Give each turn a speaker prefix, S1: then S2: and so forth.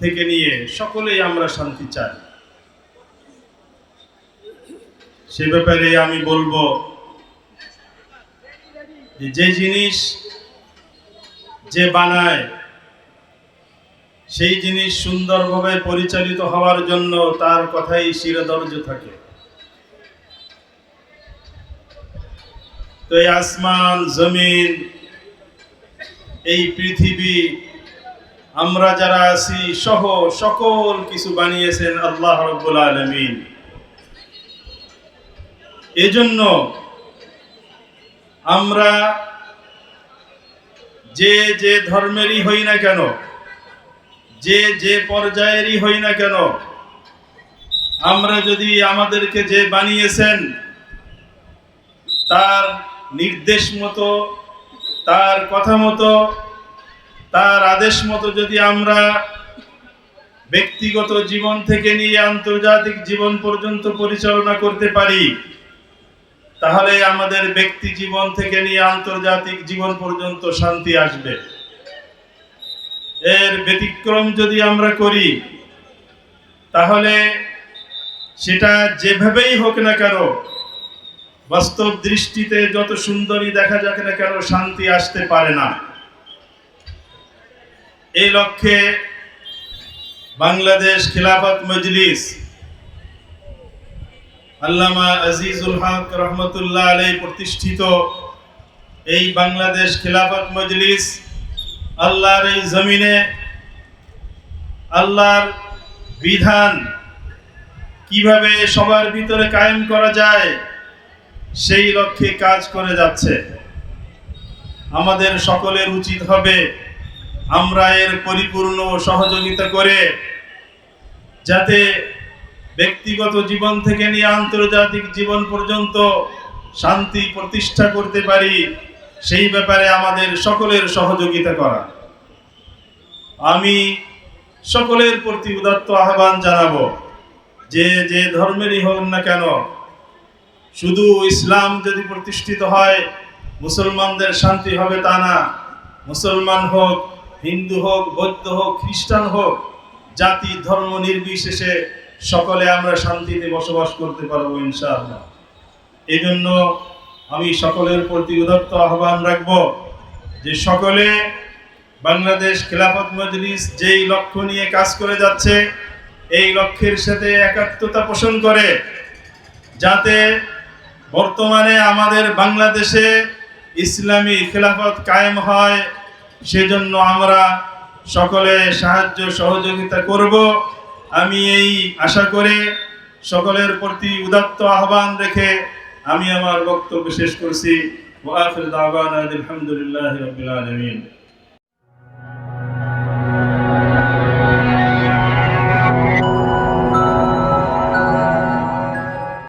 S1: থেকে নিয়ে সকলেই আমরা শান্তি চাই। সে ব্যাপারে আমি বলবো যে জিনিস যে বানায় সেই জিনিস সুন্দরভাবে পরিচালিত হওয়ার জন্য তার কথাই শিরোধার্য থাকে। তো এই আসমান জমিন, এই পৃথিবী, আমরা যারা আছি সহ সকল কিছু বানিয়েছেন আল্লাহ রাব্বুল আলামিন। এজন্য আমরা যে যে ধর্মেরই হই না কেন, যে যে পর্যায়েরই হই না কেন, আমরা যদি আমাদেরকে যে বানিয়েছেন তার নির্দেশ মতো, তার কথা মতো, তার আদেশ মতো যদি আমরা ব্যক্তিগত জীবন থেকে নিয়ে আন্তর্জাতিক জীবন পর্যন্ত পরিচালনা করতে পারি, তাহলে আমাদের ব্যক্তি জীবন থেকে নিয়ে আন্তর্জাতিক জীবন পর্যন্ত শান্তি আসবে। এর ব্যতিক্রম যদি আমরা করি, তাহলে সেটা যেভাবেই হোক না কেন, বাস্তব দৃষ্টিতে যত সুন্দরী দেখা যাক না কেন, শান্তি আসতে পারে না। এই লক্ষ্যে বাংলাদেশ খিলাফত মজলিস, আল্লামা আজিজুল হক রহমতুল্লাহ আলাইহি প্রতিষ্ঠিত এই বাংলাদেশ খিলাফত মজলিস আল্লাহর এই জমিনে আল্লাহর বিধান কিভাবে সবার ভিতরে কায়েম করা যায় সেই লক্ষ্যে কাজ করে যাচ্ছে। আমাদের সকলের উচিত হবে আমরা এর পরিপূর্ণ সহযোগিতা করে যাতে ব্যক্তিগত জীবন থেকে নিয়ে আন্তর্জাতিক জীবন পর্যন্ত শান্তি প্রতিষ্ঠা করতে পারি, সেই ব্যাপারে আমাদের সকলের সহযোগিতা করা। আমি সকলের প্রতি উদাত্ত আহ্বান জানাবো, যে যে ধর্মেরই হোক না কেন, শুধু ইসলাম যদি প্রতিষ্ঠিত হয় মুসলমানদের শান্তি হবে তা না। মুসলমান হোক, হিন্দু হোক, বৌদ্ধ হোক, খ্রিস্টান হোক, জাতি ধর্ম নির্বিশেষে সকলে আমরা শান্তিতে বসবাস করতে পারবো ইনশাআল্লাহ। এই জন্য আমি সকলের প্রতি উদাত্ত আহ্বান রাখবো যে সকলে বাংলাদেশ খিলাফত মজলিস যেই লক্ষ্য নিয়ে কাজ করে যাচ্ছে, এই লক্ষ্যের সাথে একাত্মতা পোষণ করে যাতে বর্তমানে আমাদের বাংলাদেশে ইসলামী খিলাফত কায়েম হয়, সেজন্য আমরা সকলে সাহায্য সহযোগিতা করব। আমি এই আশা করে সকলের প্রতি উদাত্ত আহ্বান রেখে আমি আমার বক্তব্য শেষ করছি। ওয়া আখিরু দাওয়ানা আলহামদুলিল্লাহি রাব্বিল আলামিন।